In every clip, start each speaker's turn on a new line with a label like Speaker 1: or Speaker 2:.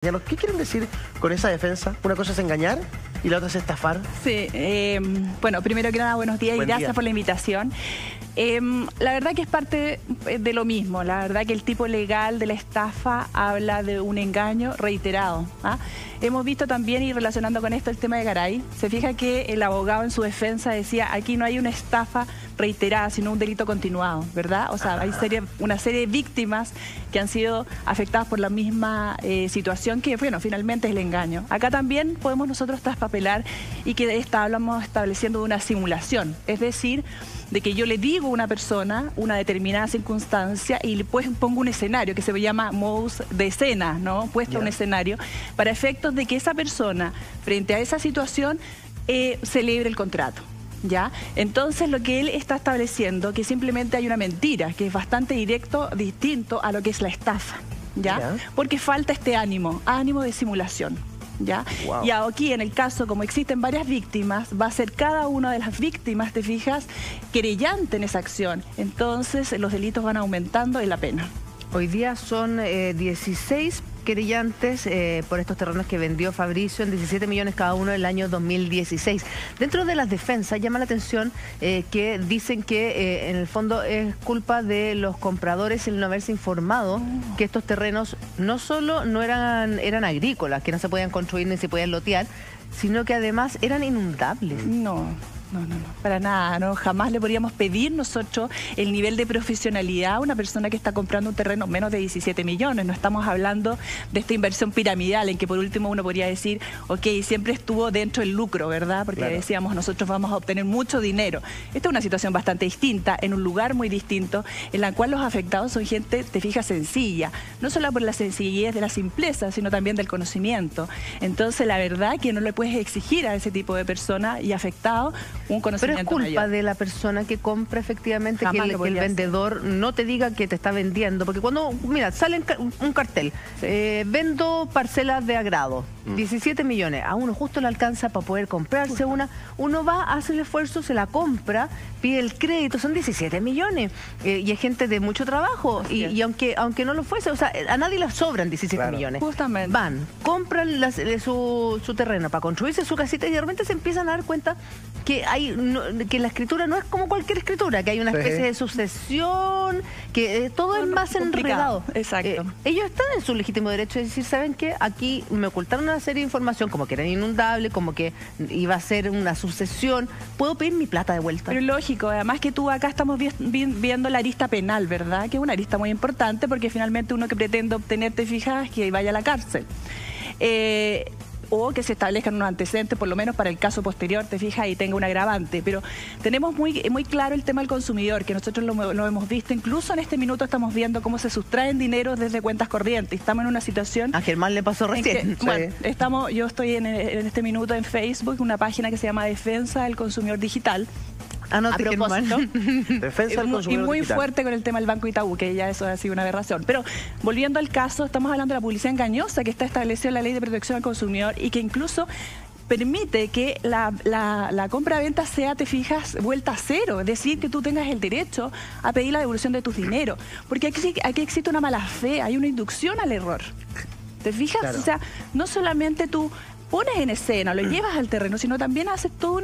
Speaker 1: ¿Qué quieren decir con esa defensa? Una cosa es engañar y la otra es estafar.
Speaker 2: Sí, bueno, primero que nada, buenos días y gracias por la invitación. La verdad que es parte de lo mismo. La verdad que el tipo legal de la estafa habla de un engaño reiterado. Hemos visto también, y relacionando con esto, el tema de Garay. Se fija que el abogado en su defensa decía, aquí no hay una estafa reiterada, sino un delito continuado, ¿verdad? O sea, hay una serie de víctimas que han sido afectadas por la misma situación que, bueno, finalmente es el engaño. Acá también podemos nosotros traspapelar y que estamos estableciendo una simulación, es decir, de que yo le digo a una persona una determinada circunstancia y le pongo un escenario que se llama modus de escena, ¿no? Puesto un escenario para efectos de que esa persona, frente a esa situación, celebre el contrato. ¿Ya? Entonces lo que él está estableciendo que simplemente hay una mentira, que es bastante distinto a lo que es la estafa, ¿ya? Porque falta este ánimo de simulación, ¿ya? Wow. Y aquí en el caso, como existen varias víctimas, va a ser cada una de las víctimas, te fijas, querellante en esa acción. Entonces los delitos van aumentando en la pena.
Speaker 3: Hoy día son 16 querellantes por estos terrenos que vendió Fabricio en 17 millones cada uno el año 2016. Dentro de las defensas llama la atención que dicen que en el fondo es culpa de los compradores el no haberse informado que estos terrenos no solo no eran agrícolas, que no se podían construir ni se podían lotear, sino que además eran inundables.
Speaker 2: No, para nada, no, jamás le podríamos pedir nosotros el nivel de profesionalidad a una persona que está comprando un terreno menos de 17 millones. No estamos hablando de esta inversión piramidal en que por último uno podría decir, ok, siempre estuvo dentro del lucro, ¿verdad? Porque decíamos, nosotros vamos a obtener mucho dinero. Esta es una situación bastante distinta, en un lugar muy distinto, en la cual los afectados son gente, te fijas, sencilla. No solo por la sencillez de la simpleza, sino también del conocimiento. Entonces, la verdad que no le puedes exigir a ese tipo de persona y afectado un conocimiento.
Speaker 3: Pero es culpa
Speaker 2: mayor
Speaker 3: de la persona que compra efectivamente
Speaker 2: Jamás
Speaker 3: que el vendedor no te diga que te está vendiendo. Porque cuando, mira, sale un cartel, vendo parcelas de agrado, 17 millones, a uno justo le alcanza para poder comprarse una, uno va, hace el esfuerzo, se la compra, pide el crédito, son 17 millones. Y es gente de mucho trabajo, y aunque no lo fuese, o sea, a nadie le sobran 17 millones.
Speaker 2: Justamente.
Speaker 3: Van, compran su terreno para construirse su casita y de repente se empiezan a dar cuenta que que la escritura no es como cualquier escritura, que hay una especie de sucesión, que todo es más enredado.
Speaker 2: Exacto.
Speaker 3: Ellos están en su legítimo derecho de decir, ¿saben qué? Aquí me ocultaron una serie de información, como que eran inundables, como que iba a ser una sucesión. ¿Puedo pedir mi plata de vuelta?
Speaker 2: Pero lógico, además que tú acá estamos viendo la arista penal, ¿verdad? Que es una arista muy importante porque finalmente uno que pretende obtener, te fijas, que vaya a la cárcel. O que se establezcan unos antecedentes, por lo menos para el caso posterior, te fijas, y tenga un agravante. Pero tenemos muy claro el tema del consumidor, que nosotros lo hemos visto. Incluso en este minuto estamos viendo cómo se sustraen dinero desde cuentas corrientes. Estamos en una situación...
Speaker 3: A Germán le pasó recién.
Speaker 2: Bueno, yo estoy en este minuto en Facebook, una página que se llama Defensa del Consumidor Digital.
Speaker 3: A propósito,
Speaker 1: Defensa del consumidor
Speaker 2: y muy
Speaker 1: digital.
Speaker 2: fuerte con el tema del Banco Itaú, que ya eso ha sido una aberración. Pero volviendo al caso, estamos hablando de la publicidad engañosa que está establecida en la Ley de Protección al Consumidor y que incluso permite que la compra-venta sea, te fijas, vuelta a cero. Es decir, que tú tengas el derecho a pedir la devolución de tus dineros. Porque aquí existe una mala fe, hay una inducción al error. ¿Te fijas? Claro. O sea, no solamente tú pones en escena, lo llevas al terreno, sino también haces toda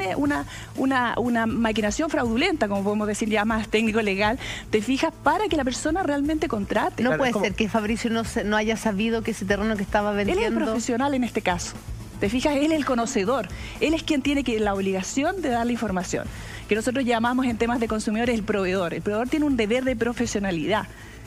Speaker 2: una maquinación fraudulenta, como podemos decir ya más técnico legal, te fijas, para que la persona realmente contrate.
Speaker 3: No puede ser que Fabricio no haya sabido que ese terreno que estaba vendiendo...
Speaker 2: Él es el profesional en este caso. Te fijas, él es el conocedor, él es quien tiene la obligación de dar la información, que nosotros llamamos en temas de consumidores el proveedor. El proveedor tiene un deber de profesionalidad.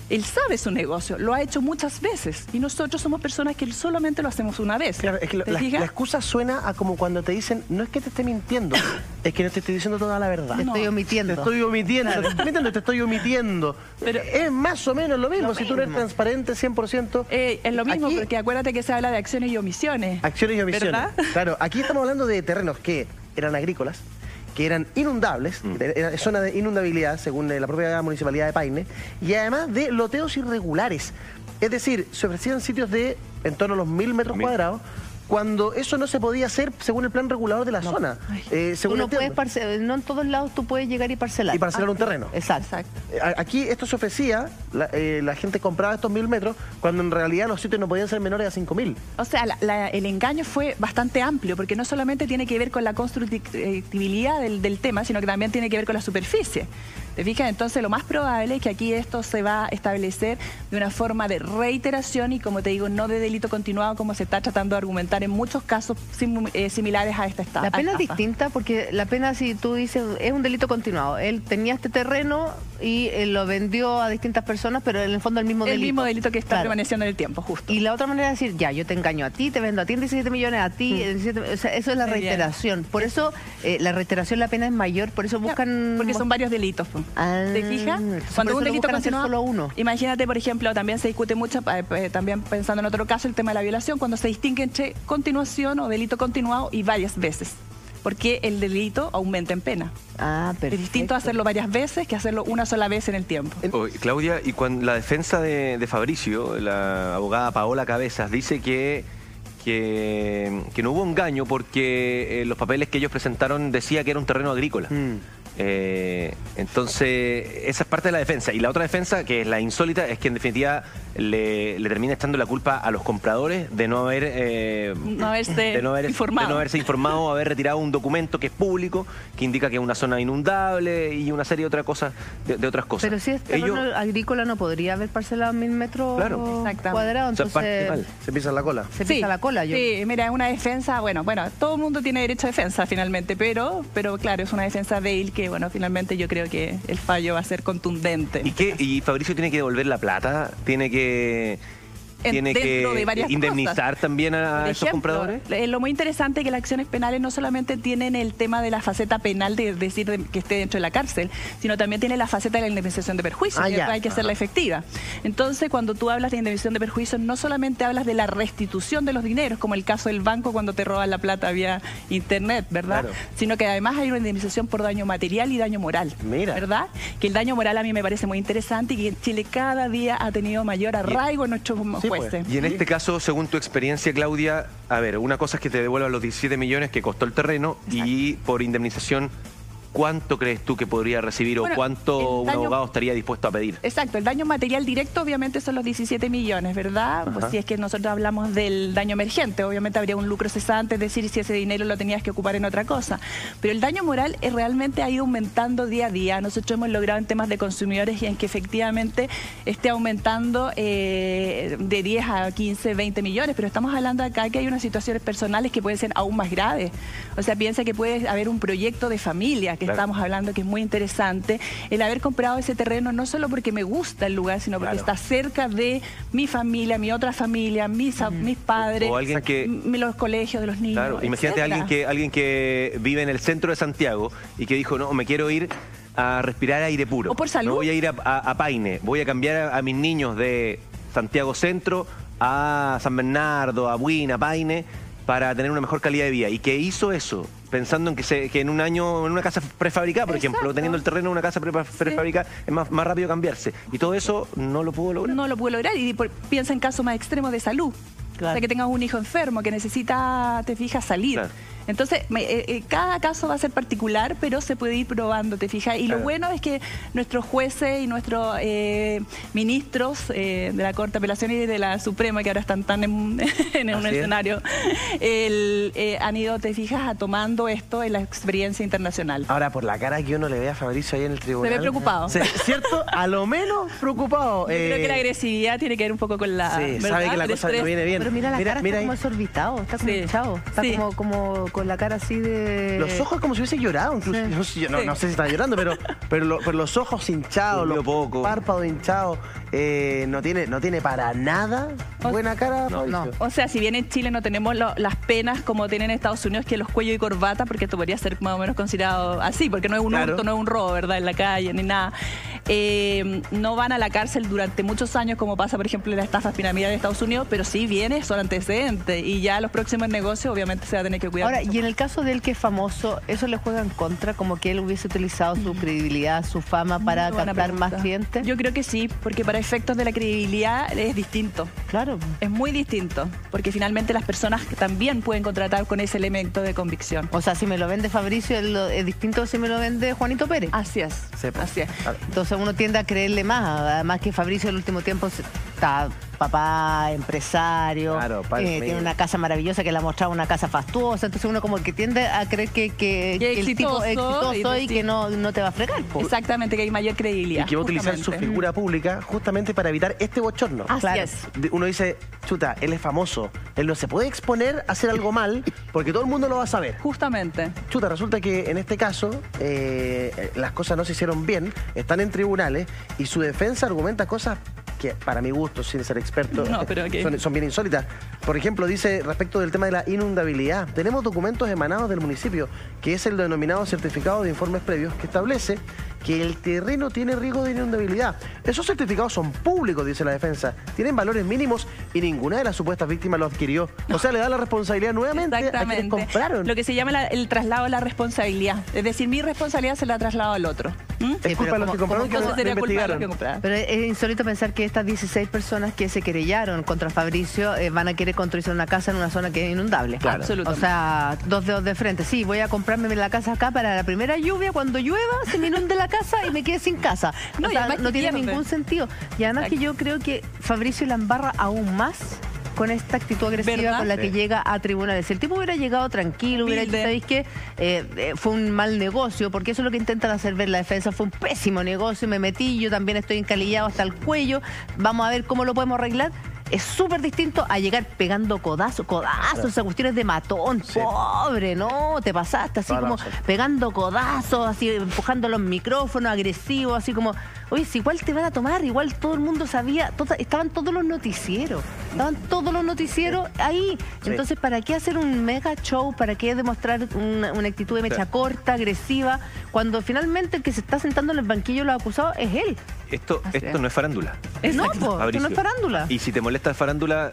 Speaker 2: Él sabe su negocio, lo ha hecho muchas veces y nosotros somos personas que solamente lo hacemos una vez.
Speaker 1: Claro, es que la excusa suena a como cuando te dicen, no es que te esté mintiendo, es que no te estoy diciendo toda la verdad.
Speaker 3: Te estoy omitiendo.
Speaker 1: Te estoy omitiendo, te estoy omitiendo. Pero es más o menos lo mismo, si tú eres transparente 100%.
Speaker 2: Es lo mismo, porque acuérdate que se habla de acciones y omisiones.
Speaker 1: Acciones y omisiones.
Speaker 2: ¿Verdad?
Speaker 1: Claro, aquí estamos hablando de terrenos que eran agrícolas, que eran inundables, era zona de inundabilidad según la propia municipalidad de Paine, y además de loteos irregulares. Es decir, se ofrecían sitios de en torno a los 1000 metros cuadrados cuando eso no se podía hacer según el plan regulador de la zona.
Speaker 3: Tú no puedes no en todos lados tú puedes llegar y parcelar.
Speaker 1: Y parcelar un terreno.
Speaker 3: Exacto.
Speaker 1: Aquí esto se ofrecía, la gente compraba estos 1000 metros, cuando en realidad los sitios no podían ser menores a 5000.
Speaker 2: O sea, el engaño fue bastante amplio, porque no solamente tiene que ver con la constructibilidad del tema, sino que también tiene que ver con la superficie. ¿Te fijas? Entonces lo más probable es que aquí esto se va a establecer de una forma de reiteración y, como te digo, no de delito continuado, como se está tratando de argumentar en muchos casos similares a esta estafa.
Speaker 3: La pena es distinta, porque la pena, si tú dices, es un delito continuado. Él tenía este terreno y lo vendió a distintas personas, pero en el fondo el mismo delito.
Speaker 2: El mismo delito que está permaneciendo en el tiempo, justo.
Speaker 3: Y la otra manera es decir, ya, yo te engaño a ti, te vendo a ti en 17 millones, a ti en 17 millones. O sea, eso es la reiteración. Por eso la reiteración, la pena es mayor, por eso buscan...
Speaker 2: Porque son varios delitos. ¿Te fijas? Cuando un delito continuado,
Speaker 3: solo uno.
Speaker 2: Imagínate, por ejemplo, también se discute mucho, también pensando en otro caso, el tema de la violación, cuando se distingue entre continuación o delito continuado y varias veces. Porque el delito aumenta en pena.
Speaker 3: Perfecto.
Speaker 2: Es distinto hacerlo varias veces que hacerlo una sola vez en el tiempo.
Speaker 4: Claudia, y cuando la defensa de Fabricio, la abogada Paola Cabezas, dice que no hubo engaño porque los papeles que ellos presentaron decía que era un terreno agrícola. Entonces, esa es parte de la defensa. Y la otra defensa, que es la insólita, es que en definitiva le termina echando la culpa a los compradores de no haberse informado o haber retirado un documento que es público, que indica que es una zona inundable y una serie de otras cosas.
Speaker 3: Pero si es terreno agrícola, no podría haber parcelado 1000 metros cuadrados. Entonces
Speaker 1: se pisa la cola.
Speaker 3: Se pisa la cola.
Speaker 2: Sí, mira, es una defensa, bueno, todo el mundo tiene derecho a defensa finalmente, pero claro, es una defensa débil que, bueno, finalmente yo creo que el fallo va a ser contundente.
Speaker 4: ¿Y Fabricio tiene que devolver la plata? ¿Tiene que indemnizar también a esos compradores?
Speaker 2: Lo muy interesante es que las acciones penales no solamente tienen el tema de la faceta penal de decir que esté dentro de la cárcel, sino también tiene la faceta de la indemnización de perjuicios, que hay que hacerla efectiva. Entonces, cuando tú hablas de indemnización de perjuicios, no solamente hablas de la restitución de los dineros, como el caso del banco cuando te roban la plata vía internet, ¿verdad? Claro. Sino que además hay una indemnización por daño material y daño moral, ¿verdad? Que el daño moral a mí me parece muy interesante y que en Chile cada día ha tenido mayor arraigo en nuestros jueces.
Speaker 4: Y en este caso, según tu experiencia, Claudia, a ver, una cosa es que te devuelvan los 17 millones que costó el terreno. Exacto. Y por indemnización, ¿cuánto crees tú que podría recibir o cuánto un abogado estaría dispuesto a pedir?
Speaker 2: Exacto, el daño material directo obviamente son los 17 millones, ¿verdad? Pues si es que nosotros hablamos del daño emergente, obviamente habría un lucro cesante, es decir, si ese dinero lo tenías que ocupar en otra cosa. Pero el daño moral realmente ha ido aumentando día a día. Nosotros hemos logrado en temas de consumidores y en que efectivamente esté aumentando de 10 a 15, 20 millones, pero estamos hablando acá que hay unas situaciones personales que pueden ser aún más graves. O sea, piensa que puede haber un proyecto de familia, que estamos hablando, que es muy interesante, el haber comprado ese terreno no solo porque me gusta el lugar, sino porque está cerca de mi familia, mi otra familia, mis padres,
Speaker 4: o alguien
Speaker 2: los colegios de los niños.
Speaker 4: Claro, imagínate alguien que vive en el centro de Santiago y que dijo, no, me quiero ir a respirar aire puro.
Speaker 2: O por salud.
Speaker 4: No voy a ir a Paine, voy a cambiar a mis niños de Santiago Centro a San Bernardo, a Buin, a Paine, para tener una mejor calidad de vida. ¿Y que hizo eso? Pensando en que en un año, en una casa prefabricada, por ejemplo, teniendo el terreno en una casa prefabricada, es más rápido cambiarse. Y todo eso no lo pudo lograr.
Speaker 2: No lo pudo lograr. Y piensa en casos más extremos de salud. Claro. O sea, que tengas un hijo enfermo que necesita, te fijas, salir. Claro. Entonces, cada caso va a ser particular, pero se puede ir probando, te fijas. Y lo bueno es que nuestros jueces y nuestros ministros de la Corte de Apelación y de la Suprema, que ahora están tan en un escenario, han ido, te fijas, tomando esto en la experiencia internacional.
Speaker 1: Ahora, por la cara que uno le ve a Fabricio ahí en el tribunal...
Speaker 2: Se ve preocupado.
Speaker 1: ¿Cierto? A lo menos preocupado.
Speaker 2: Yo creo que la agresividad tiene que ver un poco con la...
Speaker 1: Sí, sabe que la cosa no viene bien.
Speaker 3: Pero mira la cara, está como exorbitado, está como hinchado. Está como con la cara así de...
Speaker 1: Los ojos como si hubiese llorado, incluso. Sí. No sé si está llorando, pero los ojos hinchados, los párpados hinchados. No tiene para nada buena cara.
Speaker 2: No. O sea, si bien en Chile no tenemos las penas como tienen en Estados Unidos, que los cuellos y corbata, porque esto podría ser más o menos considerado así, porque no es un hurto, no es un robo, ¿verdad? En la calle, ni nada. No van a la cárcel durante muchos años, como pasa, por ejemplo, en las estafas piramidales de Estados Unidos, pero sí son antecedentes. Y ya los próximos negocios, obviamente, se va a tener que cuidar.
Speaker 3: Ahora, Y en el caso de él que es famoso, ¿eso le juega en contra? Como que él hubiese utilizado su credibilidad, su fama para captar más clientes.
Speaker 2: Yo creo que sí, porque para efectos de la credibilidad es distinto.
Speaker 3: Claro.
Speaker 2: Es muy distinto, porque finalmente las personas también pueden contratar con ese elemento de convicción.
Speaker 3: O sea, si me lo vende Fabricio es distinto si me lo vende Juanito Pérez.
Speaker 2: Así es.
Speaker 1: Sí, pues.
Speaker 2: Así es.
Speaker 3: Entonces uno tiende a creerle más, además que Fabricio en el último tiempo está papá, empresario,
Speaker 1: Claro,
Speaker 3: tiene una casa maravillosa que le ha mostrado una casa fastuosa, entonces uno como que tiende a creer que el tipo es exitoso y que no te va a fregar. Po.
Speaker 2: Exactamente, que hay mayor credibilidad.
Speaker 1: Y que va a utilizar su figura pública justamente para evitar este bochorno.
Speaker 2: Así
Speaker 3: Claro.
Speaker 2: es.
Speaker 1: Uno dice, chuta, él es famoso, él no se puede exponer a hacer algo mal porque todo el mundo lo va a saber.
Speaker 2: Justamente.
Speaker 1: Chuta, resulta que en este caso las cosas no se hicieron bien, están en tribunales y su defensa argumenta cosas que para mi gusto, sin ser experto,
Speaker 2: No, pero okay.
Speaker 1: son bien insólitas. Por ejemplo, dice respecto del tema de la inundabilidad, tenemos documentos emanados del municipio, que es el denominado certificado de informes previos, que establece que el terreno tiene riesgo de inundabilidad. Esos certificados son públicos, dice la defensa, tienen valores mínimos y ninguna de las supuestas víctimas lo adquirió. O sea, le da la responsabilidad nuevamente a quienes compraron.
Speaker 2: Lo que se llama el traslado de la responsabilidad. Es decir, mi responsabilidad se la traslado al otro.
Speaker 1: Es culpa de los que compraron que no
Speaker 2: sería culpa de los que
Speaker 1: investigaron.
Speaker 2: compraron.
Speaker 3: Pero es insólito pensar que estas 16 personas que se querellaron contra Fabricio van a querer construirse una casa en una zona que es inundable.
Speaker 2: Claro. Absolutamente.
Speaker 3: O sea, dos dedos de frente. Sí, voy a comprarme la casa acá para la primera lluvia. Cuando llueva, se me inunde la casa y me quede sin casa.
Speaker 2: No,
Speaker 3: o sea,
Speaker 2: además
Speaker 3: no tiene
Speaker 2: pierde.
Speaker 3: ningún sentido. Y además
Speaker 2: Exacto.
Speaker 3: que yo creo que Fabricio la embarra aún más con esta actitud agresiva
Speaker 2: ¿Verdad?
Speaker 3: con la que
Speaker 1: Sí.
Speaker 3: llega a tribunales. Si el tipo hubiera llegado tranquilo, hubiera dicho, ¿sabéis qué? Fue un mal negocio, porque eso es lo que intentan hacer ver la defensa. Fue un pésimo negocio, me metí, yo también estoy encalillado hasta el cuello, vamos a ver cómo lo podemos arreglar. Es súper distinto a llegar pegando codazos, esas cuestiones de matón,
Speaker 1: Sí.
Speaker 3: pobre, ¿no? Te pasaste así
Speaker 1: Toda la
Speaker 3: como
Speaker 1: razón.
Speaker 3: pegando codazos, así empujando los micrófonos, agresivo, así como, oye, si igual te van a tomar, igual todo el mundo sabía, estaban todos los noticieros ahí.
Speaker 1: Sí.
Speaker 3: Entonces, ¿para qué hacer un mega show? ¿Para qué demostrar una actitud de mecha corta, agresiva, cuando finalmente el que se está sentando en el banquillo de los acusados es él?
Speaker 4: Esto
Speaker 2: es.
Speaker 4: no es farándula.
Speaker 3: No, po, esto
Speaker 4: Fabricio.
Speaker 3: no es farándula.
Speaker 4: Y si te molesta farándula,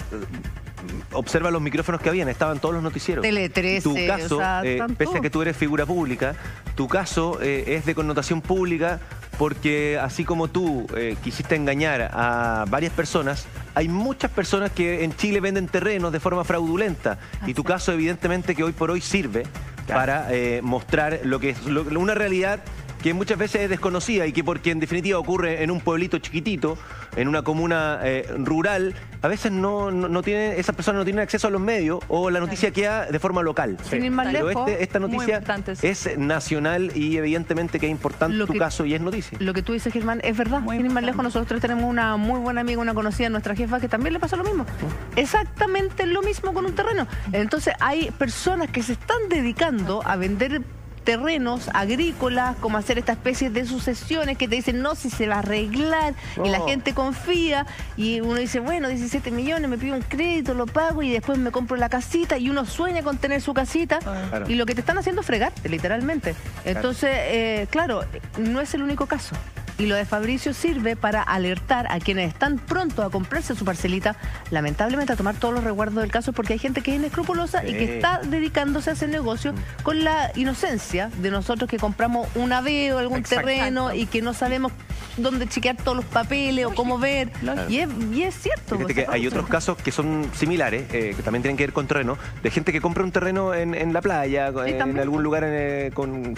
Speaker 4: observa los micrófonos que habían, estaban todos los noticieros.
Speaker 3: Tele 13,
Speaker 4: Tu caso,
Speaker 3: o sea, están
Speaker 4: pese a
Speaker 3: todos.
Speaker 4: que tú eres figura pública, tu caso es de connotación pública porque así como tú quisiste engañar a varias personas, hay muchas personas que en Chile venden terrenos de forma fraudulenta. Y tu caso evidentemente que hoy por hoy sirve para mostrar lo que es una realidad que muchas veces es desconocida y que porque en definitiva ocurre en un pueblito chiquitito, en una comuna rural, a veces esas personas no tienen acceso a los medios o la noticia queda de forma local.
Speaker 3: Sin ir más
Speaker 4: Pero
Speaker 3: lejos,
Speaker 4: esta
Speaker 2: muy
Speaker 4: noticia
Speaker 2: importante, sí.
Speaker 4: es nacional y evidentemente que es importante tu caso y es noticia.
Speaker 3: Lo que tú dices, Germán, es verdad.
Speaker 2: Muy
Speaker 3: Sin ir más
Speaker 2: importante.
Speaker 3: lejos, nosotros tres tenemos una muy buena amiga, una conocida, nuestra jefa, que también le pasó lo mismo. Exactamente lo mismo con un terreno. Entonces hay personas que se están dedicando a vender terrenos agrícolas, como hacer esta especie de sucesiones que te dicen, no, si se va a arreglar, y la gente confía, y uno dice, bueno, 17 millones, me pido un crédito, lo pago, y después me compro la casita, y uno sueña con tener su casita,
Speaker 4: Claro.
Speaker 3: y lo que te están haciendo es fregarte, literalmente. Entonces, claro, no es el único caso. Y lo de Fabricio sirve para alertar a quienes están prontos a comprarse su parcelita, lamentablemente a tomar todos los resguardos del caso, porque hay gente que es inescrupulosa y que está dedicándose a ese negocio con la inocencia de nosotros que compramos un aveo, algún
Speaker 1: Exacto.
Speaker 3: terreno y que no sabemos dónde chequear todos los papeles o cómo ver. Y es cierto.
Speaker 4: Fíjate que hay otros casos que son similares, que también tienen que ver con terreno, de gente que compra un terreno en la playa, en
Speaker 3: también.
Speaker 4: algún lugar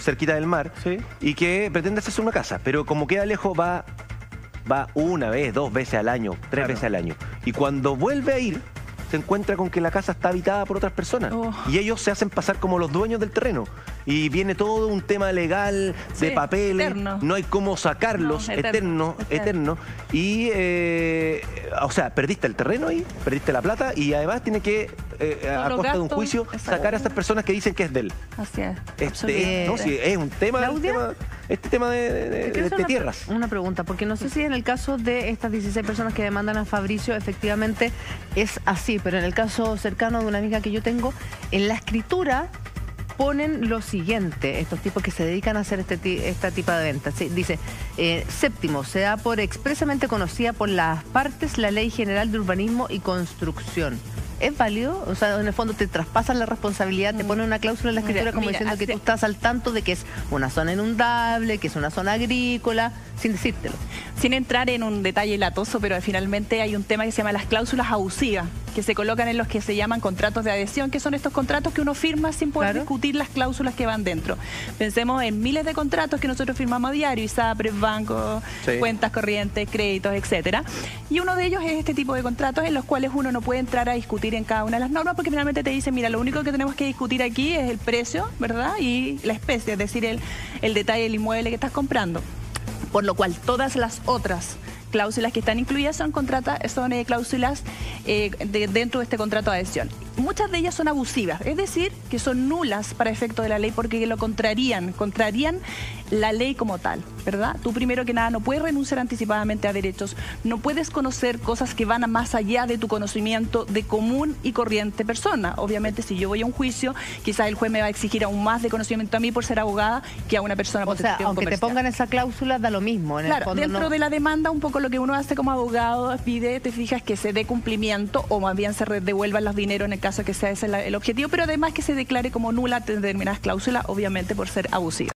Speaker 4: cerquita del mar,
Speaker 1: Sí.
Speaker 4: y que pretende hacerse una casa, pero como queda lejos va una vez, 2 veces al año, 3
Speaker 1: Claro.
Speaker 4: veces al año. Y cuando vuelve a ir, se encuentra con que la casa está habitada por otras personas.
Speaker 2: Oh.
Speaker 4: Y ellos se hacen pasar como los dueños del terreno. Y viene todo un tema legal, de
Speaker 2: Sí,
Speaker 4: papeles,
Speaker 2: eterno.
Speaker 4: no hay cómo sacarlos,
Speaker 2: No,
Speaker 4: eterno. Y, o sea, perdiste el terreno ahí, perdiste la plata y además tiene que, a
Speaker 2: los
Speaker 4: costa de un
Speaker 2: gastos,
Speaker 4: juicio,
Speaker 2: exacto.
Speaker 4: sacar a estas personas que dicen que es de él.
Speaker 2: Así es.
Speaker 4: No, sí, es un tema,
Speaker 3: ¿Claudia?
Speaker 4: este tema
Speaker 3: Quiero
Speaker 4: de
Speaker 3: hacer
Speaker 4: tierras.
Speaker 3: una pregunta, porque no sé si en el caso de estas 16 personas que demandan a Fabricio efectivamente es así, pero en el caso cercano de una amiga que yo tengo, en la escritura ponen lo siguiente, estos tipos que se dedican a hacer esta tipo de ventas. Sí, dice, séptimo, se da por expresamente conocida por las partes la Ley General de Urbanismo y Construcción. ¿Es válido? O sea, en el fondo te traspasan la responsabilidad, te ponen una cláusula en la escritura como diciendo que tú estás al tanto de que es una zona inundable, que es una zona agrícola, sin decírtelo.
Speaker 2: Sin entrar en un detalle latoso, pero finalmente hay un tema que se llama las cláusulas abusivas, que se colocan en los que se llaman contratos de adhesión, que son estos contratos que uno firma sin poder discutir las cláusulas que van dentro. Pensemos en miles de contratos que nosotros firmamos a diario, ISAPRES, bancos, cuentas corrientes, créditos, etcétera. Y uno de ellos es este tipo de contratos en los cuales uno no puede entrar a discutir en cada una de las normas, porque finalmente te dicen, mira, lo único que tenemos que discutir aquí es el precio, ¿verdad? Y la especie, es decir, el detalle del inmueble que estás comprando. Por lo cual, todas las otras cláusulas que están incluidas son cláusulas dentro de este contrato de adhesión. Muchas de ellas son abusivas, es decir, que son nulas para efecto de la ley porque lo contrarían la ley como tal, ¿verdad? Tú primero que nada no puedes renunciar anticipadamente a derechos, no puedes conocer cosas que van más allá de tu conocimiento de común y corriente persona. Obviamente, si yo voy a un juicio, quizás el juez me va a exigir aún más de conocimiento a mí por ser abogada que a una persona.
Speaker 3: O sea, aunque te pongan esa cláusula, da lo mismo. En el fondo,
Speaker 2: dentro de la demanda, un poco lo que uno hace como abogado, pide, te fijas, que se dé cumplimiento o más bien se devuelvan los dineros en el caso que sea ese el objetivo, pero además que se declare como nula determinadas cláusulas, obviamente por ser abusiva.